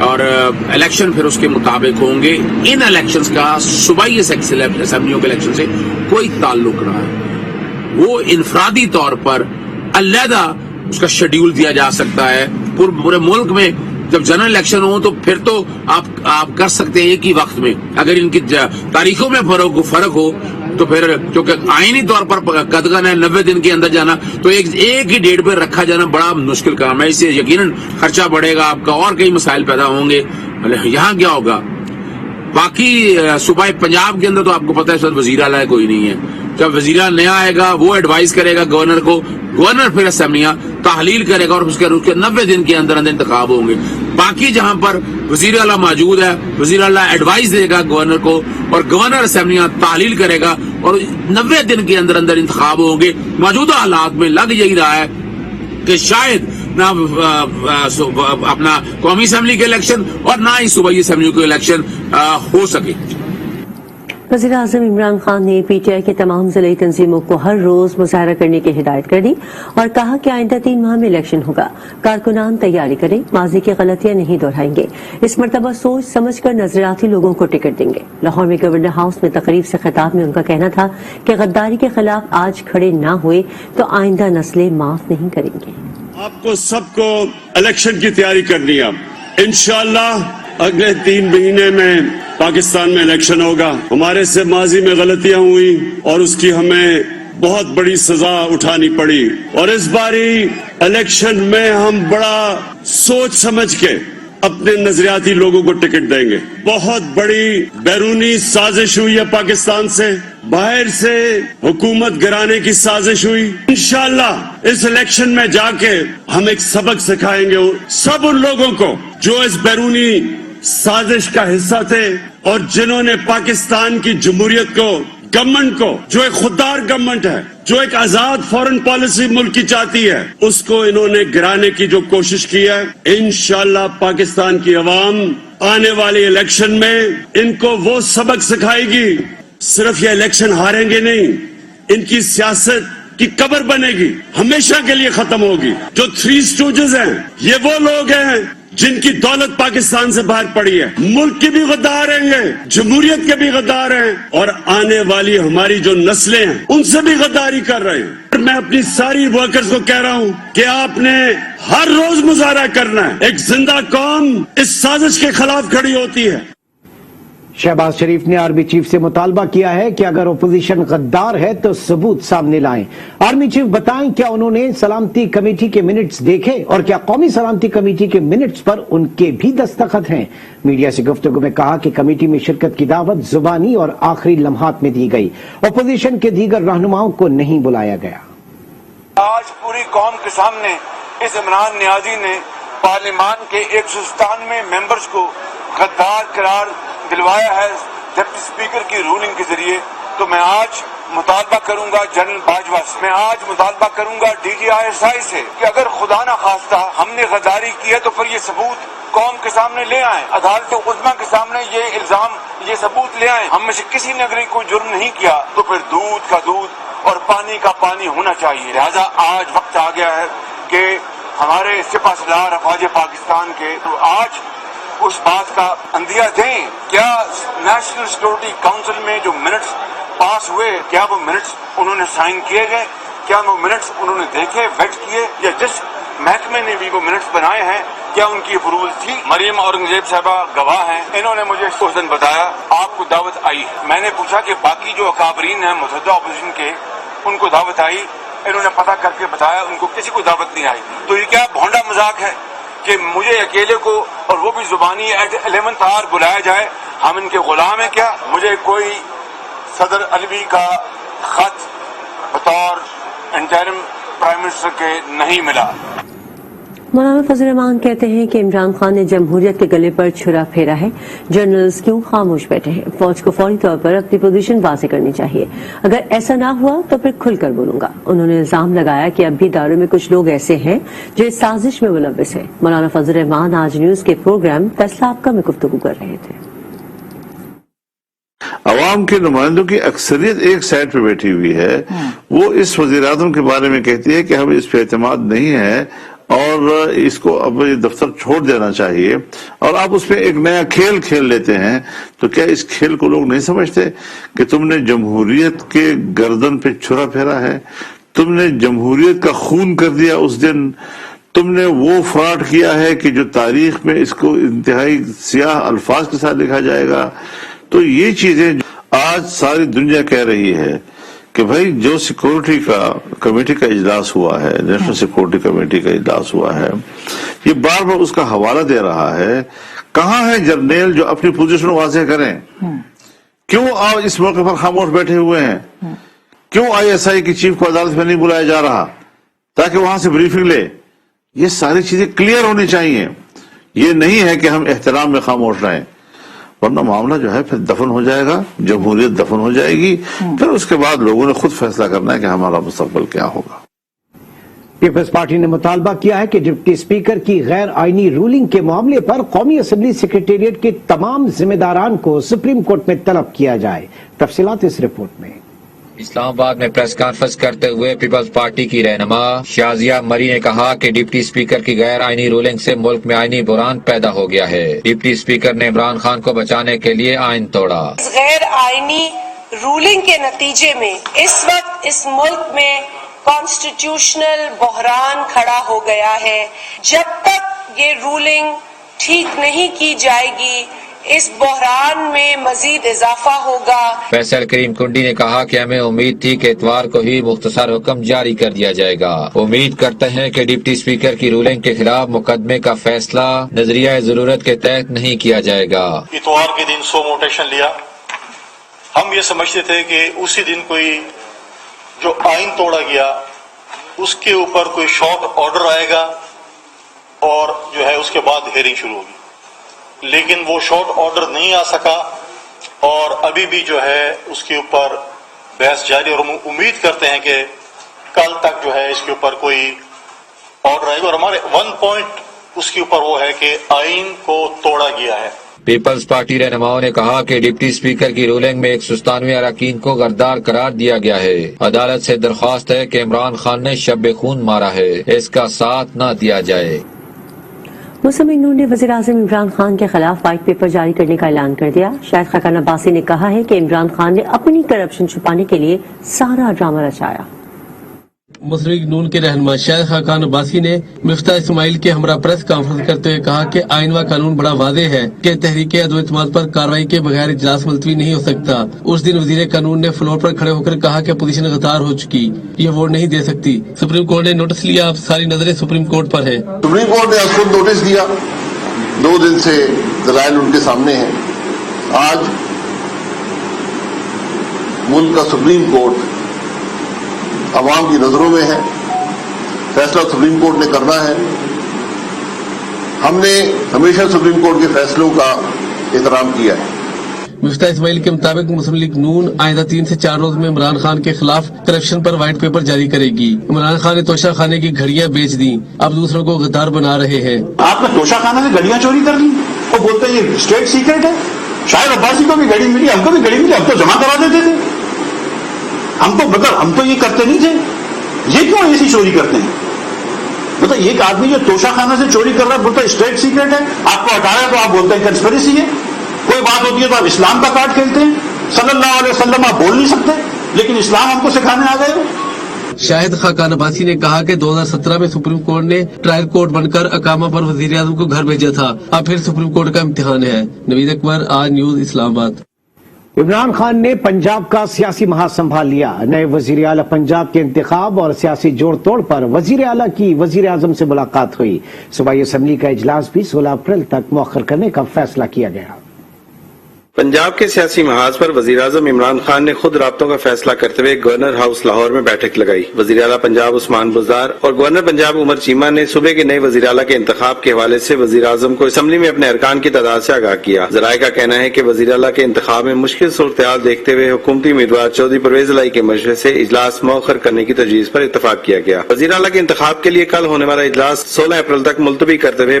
اور الیکشن پھر اس کے مطابق ہوں گے. ان الیکشنز کا صوبائی اسمبلیوں کے الیکشن سے کوئی تعلق نہ ہے. وہ انفرادی طور پر علیحدہ اس کا شیڈیول دیا جا سکتا ہے. پورے ملک میں جب جنرل الیکشن ہو تو پھر تو آپ کر سکتے ہیں ایک ہی وقت میں. اگر ان کی تاریخوں میں فرق ہو تو پھر کیونکہ آئینی طور پر قدغن ہے 90 دن کے اندر جانا, تو ایک ہی ڈیٹ پہ رکھا جانا بڑا مشکل کام ہے. اس سے یقیناً خرچہ بڑھے گا آپ کا اور کئی مسائل پیدا ہوں گے. یہاں کیا ہوگا باقی صوبہ پنجاب کے اندر تو آپ کو پتہ ہے اس وقت وزیر اعلیٰ کوئی نہیں ہے. جب وزیر اعلیٰ نیا آئے گا وہ ایڈوائز کرے گا گورنر کو, گورنر پھر اسمبلیاں تحلیل کرے گا اور اس کے 90 دن کے اندر انتخاب ہوں گے. باقی جہاں پر وزیر اعلیٰ موجود ہے وزیر اعلیٰ ایڈوائز دے گا گورنر کو اور گورنر اسمبلیاں تحلیل کرے گا اور 90 دن کے اندر انتخاب ہوں گے. موجودہ حالات میں لگ یہی رہا ہے کہ شاید نہ اپنا قومی اسمبلی کے الیکشن اور نہ ہی صوبائی اسمبلیوں کے الیکشن ہو سکے. وزیر اعظم عمران خان نے پی ٹی آئی کے تمام ضلعی تنظیموں کو ہر روز مظاہرہ کرنے کی ہدایت کر دی اور کہا کہ آئندہ 3 ماہ میں الیکشن ہوگا. کارکنان تیاری کریں, ماضی کی غلطیاں نہیں دہرائیں گے. اس مرتبہ سوچ سمجھ کر نظریاتی لوگوں کو ٹکٹ دیں گے. لاہور میں گورنر ہاؤس میں تقریب سے خطاب میں ان کا کہنا تھا کہ غداری کے خلاف آج کھڑے نہ ہوئے تو آئندہ نسلیں معاف نہیں کریں گے. آپ کو سب کو الیکشن کی تیاری کرنی ہے. انشاءاللہ اگلے 3 مہینے میں پاکستان میں الیکشن ہوگا. ہمارے سے ماضی میں غلطیاں ہوئی اور اس کی ہمیں بہت بڑی سزا اٹھانی پڑی, اور اس باری الیکشن میں ہم بڑا سوچ سمجھ کے اپنے نظریاتی لوگوں کو ٹکٹ دیں گے. بہت بڑی بیرونی سازش ہوئی ہے پاکستان سے, باہر سے حکومت گرانے کی سازش ہوئی. انشاءاللہ اس الیکشن میں جا کے ہم ایک سبق سکھائیں گے سب ان لوگوں کو جو اس بیرونی سازش کا حصہ تھے اور جنہوں نے پاکستان کی جمہوریت کو, گورنمنٹ کو, جو ایک خوددار گورنمنٹ ہے, جو ایک آزاد فورن پالیسی ملک کی چاہتی ہے, اس کو انہوں نے گرانے کی جو کوشش کی ہے. انشاءاللہ پاکستان کی عوام آنے والی الیکشن میں ان کو وہ سبق سکھائے گی. صرف یہ الیکشن ہاریں گے نہیں, ان کی سیاست کی قبر بنے گی, ہمیشہ کے لیے ختم ہوگی. جو 3 اسٹوجز ہیں یہ وہ لوگ ہیں جن کی دولت پاکستان سے باہر پڑی ہے. ملک کے بھی غدار ہیں یہ, جمہوریت کے بھی غدار ہیں, اور آنے والی ہماری جو نسلیں ہیں ان سے بھی غداری کر رہے ہیں. میں اپنی ساری ورکرز کو کہہ رہا ہوں کہ آپ نے ہر روز مظاہرہ کرنا ہے. ایک زندہ قوم اس سازش کے خلاف کھڑی ہوتی ہے. شہباز شریف نے آرمی چیف سے مطالبہ کیا ہے کہ اگر اپوزیشن غدار ہے تو ثبوت سامنے لائیں. آرمی چیف بتائیں کیا انہوں نے سلامتی کمیٹی کے منٹس دیکھے اور کیا قومی سلامتی کمیٹی کے منٹس پر ان کے بھی دستخط ہیں. میڈیا سے گفتگو میں کہا کہ کمیٹی میں شرکت کی دعوت زبانی اور آخری لمحات میں دی گئی. اپوزیشن کے دیگر رہنماؤں کو نہیں بلایا گیا. آج پوری قوم کے سامنے اس عمران نیازی نے پارلیمان کے 197 ممبرز کو غدار قرار دلوایا ہے ڈپٹی اسپیکر کی رولنگ کے ذریعے. تو میں آج مطالبہ کروں گا جنرل باجوہ سے, میں آج مطالبہ کروں گا DGI سے کہ اگر خدا نہ خواستہ ہم نے غداری کی ہے تو پھر یہ ثبوت قوم کے سامنے لے آئیں, عدالت عظمیٰ کے سامنے یہ الزام, یہ ثبوت لے آئیں. ہم میں سے کسی نے اگر کوئی جرم نہیں کیا تو پھر دودھ کا دودھ اور پانی کا پانی ہونا چاہیے. لہذا آج وقت آ گیا ہے کہ ہمارے سپہ سالار افواج پاکستان کے تو آج اس بات کا اندیہ دیں. کیا نیشنل سیکورٹی کاؤنسل میں جو منٹس پاس ہوئے کیا وہ منٹس انہوں نے سائن کیے گئے, کیا وہ منٹس انہوں نے دیکھے, ویٹ کیے, یا جس محکمے نے بھی وہ منٹس بنائے ہیں کیا ان کی اپروول تھی. مریم اورنگزیب صاحبہ گواہ ہیں, انہوں نے مجھے اس دن بتایا آپ کو دعوت آئی ہے. میں نے پوچھا کہ باقی جو اکابرین ہیں متحدہ اپوزیشن کے ان کو دعوت آئی, انہوں نے پتہ کر کے بتایا ان کو کسی کو دعوت نہیں آئی. تو یہ کیا بھونڈا مذاق ہے کہ مجھے اکیلے کو اور وہ بھی زبانی ایٹ 11th آور بلایا جائے؟ ہم ان کے غلام ہیں کیا؟ مجھے کوئی صدر علوی کا خط بطور انٹرم پرائم منسٹر کے نہیں ملا. مولانا فضل الرحمان کہتے ہیں کہ عمران خان نے جمہوریت کے گلے پر چھرا پھیرا ہے. جنرلز کیوں خاموش بیٹھے ہیں؟ فوج کو فوری طور پر اپنی پوزیشن واضح کرنی چاہیے. اگر ایسا نہ ہوا تو پھر کھل کر بولوں گا. انہوں نے الزام لگایا کہ اب بھی اداروں میں کچھ لوگ ایسے ہیں جو اس سازش میں ملوث ہیں. مولانا فضل الرحمان آج نیوز کے پروگرام فیصلہ آپ کا میں گفتگو کر رہے تھے. عوام کے نمائندوں کی اکثریت ایک سائڈ پہ بیٹھی ہوئی ہے. وہ اس وزیر اعظم کے بارے میں کہتی ہے کہ ہمیں اس پہ اعتماد نہیں ہے اور اس کو اب یہ دفتر چھوڑ دینا چاہیے، اور آپ اس پہ ایک نیا کھیل کھیل لیتے ہیں. تو کیا اس کھیل کو لوگ نہیں سمجھتے کہ تم نے جمہوریت کے گردن پہ چھرا پھیرا ہے، تم نے جمہوریت کا خون کر دیا اس دن، تم نے وہ فراڈ کیا ہے کہ جو تاریخ میں اس کو انتہائی سیاہ الفاظ کے ساتھ لکھا جائے گا. تو یہ چیزیں آج ساری دنیا کہہ رہی ہے کہ بھائی جو سیکورٹی کا کمیٹی کا اجلاس ہوا ہے، نیشنل سیکورٹی کمیٹی کا اجلاس ہوا ہے، یہ بار بار اس کا حوالہ دے رہا ہے. کہاں ہے جرنیل جو اپنی پوزیشن واضح کریں؟ کیوں آپ اس موقع پر خاموش بیٹھے ہوئے ہیں؟ کیوں ISI کی چیف کو عدالت میں نہیں بلایا جا رہا تاکہ وہاں سے بریفنگ لے؟ یہ ساری چیزیں کلیئر ہونی چاہیے. یہ نہیں ہے کہ ہم احترام میں خاموش رہیں، ورنہ معاملہ جو ہے پھر دفن ہو جائے گا، جمہوریت دفن ہو جائے گی. پھر اس کے بعد لوگوں نے خود فیصلہ کرنا ہے کہ ہمارا مستقبل کیا ہوگا. پیپلز پارٹی نے مطالبہ کیا ہے کہ ڈپٹی اسپیکر کی غیر آئینی رولنگ کے معاملے پر قومی اسمبلی سیکریٹریٹ کے تمام ذمہ داران کو سپریم کورٹ میں طلب کیا جائے. تفصیلات اس رپورٹ میں. اسلام آباد میں پریس کانفرنس کرتے ہوئے پیپلز پارٹی کی رہنما شازیہ مری نے کہا کہ ڈپٹی اسپیکر کی غیر آئینی رولنگ سے ملک میں آئینی بحران پیدا ہو گیا ہے. ڈپٹی اسپیکر نے عمران خان کو بچانے کے لیے آئین توڑا. غیر آئینی رولنگ کے نتیجے میں اس وقت اس ملک میں کانسٹیٹیوشنل بحران کھڑا ہو گیا ہے. جب تک یہ رولنگ ٹھیک نہیں کی جائے گی اس بحران میں مزید اضافہ ہوگا. فیصل کریم کنڈی نے کہا کہ ہمیں امید تھی کہ اتوار کو ہی مختصر حکم جاری کر دیا جائے گا. امید کرتے ہیں کہ ڈپٹی اسپیکر کی رولنگ کے خلاف مقدمے کا فیصلہ نظریہ ضرورت کے تحت نہیں کیا جائے گا. اتوار کے دن سو موٹیشن لیا. ہم یہ سمجھتے تھے کہ اسی دن کوئی جو آئین توڑا گیا اس کے اوپر کوئی شارٹ آرڈر آئے گا اور جو ہے اس کے بعد ہیئرنگ شروع ہوگی، لیکن وہ شارٹ آرڈر نہیں آ سکا اور ابھی بھی جو ہے اس کے اوپر بحث جاری. اور ہم امید کرتے ہیں کہ کل تک جو ہے اس کے اوپر کوئی آرڈر آئے گا. اور ہمارے 1 پوائنٹ اس کے اوپر وہ ہے کہ آئین کو توڑا گیا ہے. پیپلز پارٹی رہنماؤں نے کہا کہ ڈپٹی اسپیکر کی رولنگ میں 197 اراکین کو غدار قرار دیا گیا ہے. عدالت سے درخواست ہے کہ عمران خان نے شب خون مارا ہے، اس کا ساتھ نہ دیا جائے. مسلم نون نے وزیر اعظم عمران خان کے خلاف وائٹ پیپر جاری کرنے کا اعلان کر دیا. شاہد خاقان عباسی نے کہا ہے کہ عمران خان نے اپنی کرپشن چھپانے کے لیے سارا ڈرامہ رچایا. مسلم نون کے رہنما شاہد خاقان عباسی نے مفتاح اسماعیل کے ہمراہ پریس کانفرنس کرتے ہوئے کہا کہ آئین و قانون بڑا واضح ہے کہ تحریک عدم اعتماد پر کارروائی کے بغیر اجلاس ملتوی نہیں ہو سکتا. اس دن وزیر قانون نے فلور پر کھڑے ہو کر کہا کہ اپوزیشن غدار ہو چکی، یہ ووٹ نہیں دے سکتی. سپریم کورٹ نے نوٹس لیا، اب ساری نظریں سپریم کورٹ پر ہے. سپریم کورٹ نے خود نوٹس دیا، 2 دن سے دلائل ان کے سامنے ہیں. آج ملک کا سپریم کورٹ عوام کی نظروں میں ہے، فیصلہ سپریم کورٹ نے کرنا ہے. ہم نے ہمیشہ سپریم کورٹ کے فیصلوں کا احترام کیا ہے. مفتاح اسماعیل کے مطابق مسلم لیگ نون آئندہ 3 سے 4 روز میں عمران خان کے خلاف کرپشن پر وائٹ پیپر جاری کرے گی. عمران خان نے توشہ خانے کی گھڑیاں بیچ دی، اب دوسروں کو غدار بنا رہے ہیں. آپ نے توشہ خانہ سے گھڑیاں چوری کر لی اور بولتے ہیں یہ اسٹیٹ سیکرٹ ہے. شاید عباسی کو بھی گھڑی ملی، ہم کو بھی گھڑی ملی، ہم تو جمع کرا دیتے تھے. ہم تو یہ کرتے نہیں تھے. یہ کیوں ایسی چوری کرتے ہیں؟ مطلب ایک آدمی جو توشہ خانہ سے چوری کر رہا ہے بولتا ہے اسٹیٹ سیکرٹ ہے، آپ کو ہٹایا تو آپ بولتے ہیں کنسپریسی ہے. کوئی بات ہوتی ہے تو آپ اسلام کا کارڈ کھیلتے ہیں. صلی اللہ علیہ وسلم آپ بول نہیں سکتے، لیکن اسلام ہم کو سکھانے آ گئے. شاہد خاقان عباسی نے کہا کہ 2017 میں سپریم کورٹ نے ٹرائل کورٹ بن کر اقامہ پر وزیر اعظم کو گھر بھیجا تھا. اب پھر سپریم کورٹ کا امتحان ہے. نوید اکبر، آج نیوز، اسلام آباد. عمران خان نے پنجاب کا سیاسی محاذ سنبھال لیا. نئے وزیر اعلیٰ پنجاب کے انتخاب اور سیاسی جوڑ توڑ پر وزیر اعلیٰ کی وزیر اعظم سے ملاقات ہوئی. صوبائی اسمبلی کا اجلاس بھی 16 اپریل تک مؤخر کرنے کا فیصلہ کیا گیا. پنجاب کے سیاسی محاذ پر وزیر اعظم عمران خان نے خود رابطوں کا فیصلہ کرتے ہوئے گورنر ہاؤس لاہور میں بیٹھک لگائی. وزیر اعلیٰ پنجاب عثمان بزدار اور گورنر پنجاب عمر چیمہ نے صوبے کے نئے وزیر اعلیٰ کے انتخاب کے حوالے سے وزیر اعظم کو اسمبلی میں اپنے ارکان کی تعداد سے آگاہ کیا. ذرائع کا کہنا ہے کہ وزیر اعلیٰ کے انتخاب میں مشکل صورتحال دیکھتے ہوئے حکومتی امیدوار چودھری پرویز الہی کے مشورے سے اجلاس مؤخر کرنے کی تجویز پر اتفاق کیا گیا. وزیر اعلیٰ کے انتخاب کے لیے کل ہونے والا اجلاس 16 اپریل تک ملتوی کرتے ہوئے